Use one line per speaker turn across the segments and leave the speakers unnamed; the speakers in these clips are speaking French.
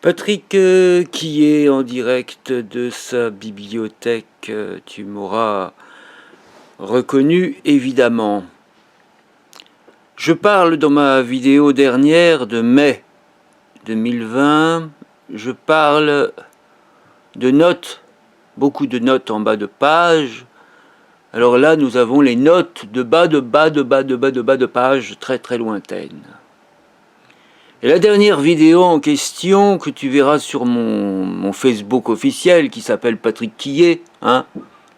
Patrick qui est en direct de sa bibliothèque, tu m'auras reconnu évidemment. Je parle dans ma vidéo dernière de mai 2020, je parle de notes, beaucoup de notes en bas de page. Alors là, nous avons les notes de bas de page très très lointaines. Et la dernière vidéo en question que tu verras sur mon Facebook officiel qui s'appelle Patrick Quillet, hein,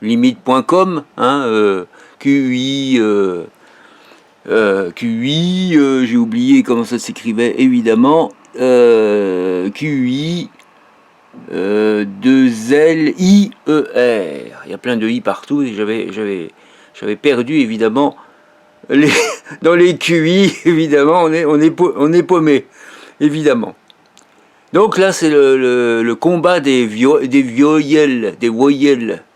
limite.com, hein, QI, j'ai oublié comment ça s'écrivait évidemment, QI, 2LIER. Il y a plein de I partout et j'avais perdu évidemment. Dans les QI, évidemment, on est paumé, évidemment. Donc là, c'est le combat des voyelles,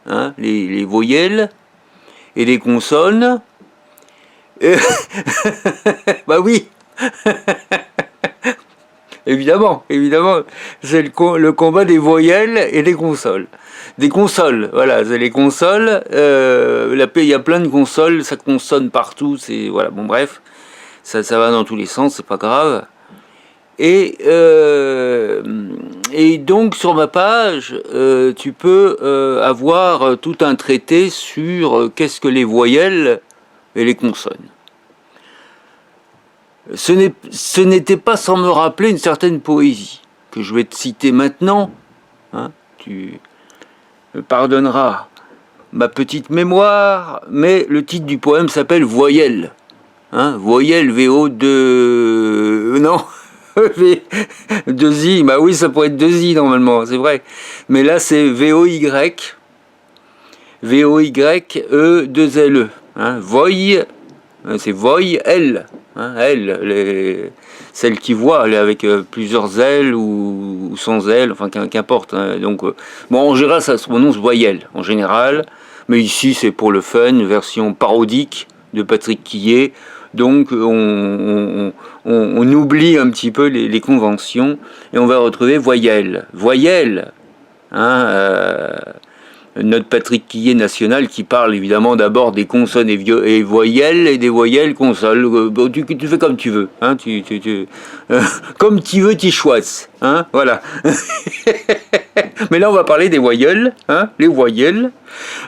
hein, les voyelles et les consonnes. Bah oui, évidemment, c'est le combat des voyelles et des consoles. Des consoles, voilà, c'est les consoles. Il y a plein de consoles, ça consonne partout, c'est voilà, bon bref, ça va dans tous les sens, c'est pas grave. Et donc sur ma page, tu peux avoir tout un traité sur qu'est-ce que les voyelles et les consonnes. Ce n'était pas sans me rappeler une certaine poésie que je vais te citer maintenant, hein, tu me pardonneras ma petite mémoire, mais le titre du poème s'appelle Voyelle. Hein, voyelle, VO2... Non, V2I, bah oui, ça pourrait être 2I normalement, c'est vrai. Mais là, c'est VOY, VOY-E2LE. Hein, Voy, c'est Voyelle. Hein, celle qui voit, elle est avec plusieurs ailes ou sans ailes, enfin qu'importe. Hein, donc, bon, en général, ça se prononce voyelle, en général. Mais ici, c'est pour le fun, une version parodique de Patrick Quillet. Donc, on oublie un petit peu les conventions et on va retrouver voyelle. Voyelle, hein, notre Patrick Quillet national qui parle évidemment d'abord des consonnes et voyelles et des voyelles consonnes. Tu fais comme tu veux, hein, comme tu veux, tu choisis, hein, voilà. Mais là, on va parler des voyelles, hein, les voyelles.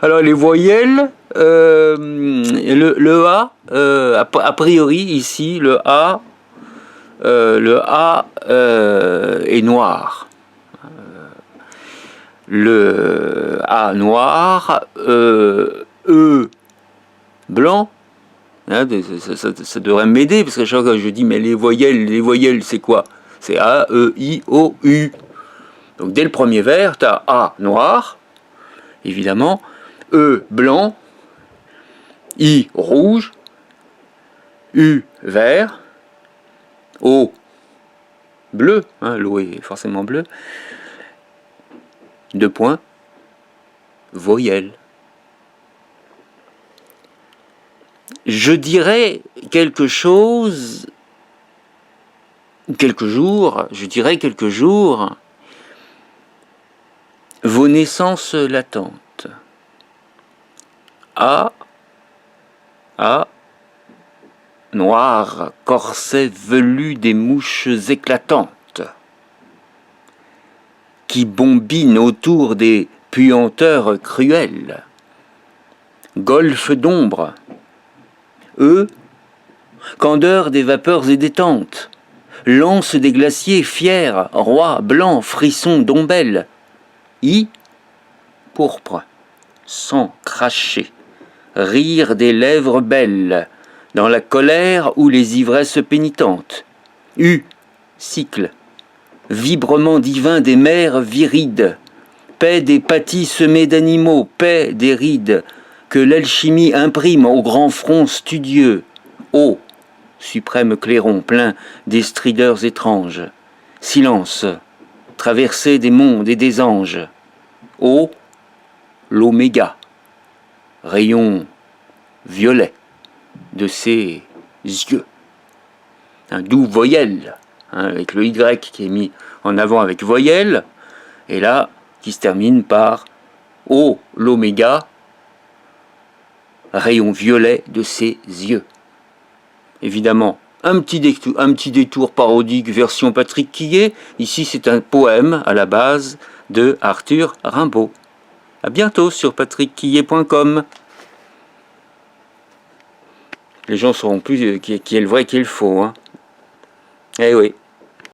Alors, les voyelles, le A, a priori, ici, le A est noir. Le A noir, E blanc, hein, ça devrait m'aider, parce que chaque fois que je dis, mais les voyelles, c'est quoi? C'est A, E, I, O, U. Donc dès le premier vers, tu as A noir, évidemment, E blanc, I rouge, U vert, O bleu, hein, l'eau est forcément bleue, 2 points, voyelle. Je dirais quelques jours, vos naissances latentes. A, noir, corset velu des mouches éclatantes, qui bombinent autour des puanteurs cruelles. Golfe d'ombre, candeur des vapeurs et des tentes, lance des glaciers fiers, roi blanc, frisson d'ombelle. I, pourpre, sang craché, rire des lèvres belles, dans la colère ou les ivresses pénitentes. U, cycle, vibrement divin des mers virides, paix des pâtis semés d'animaux, paix des rides, que l'alchimie imprime au grand front studieux. O, suprême clairon plein des strideurs étranges. Silence, traversée des mondes et des anges. O, l'oméga, rayon violet de ses yeux. Un doux voyelle, hein, avec le Y qui est mis en avant avec voyelle, et là, qui se termine par O, l'oméga, rayon violet de ses yeux. Évidemment, un petit détour parodique version Patrick Quillet. Ici, c'est un poème à la base de Arthur Rimbaud. À bientôt sur patrickquillet.com. Les gens sauront plus qui est le vrai, qui est le faux. Hein. Eh oui.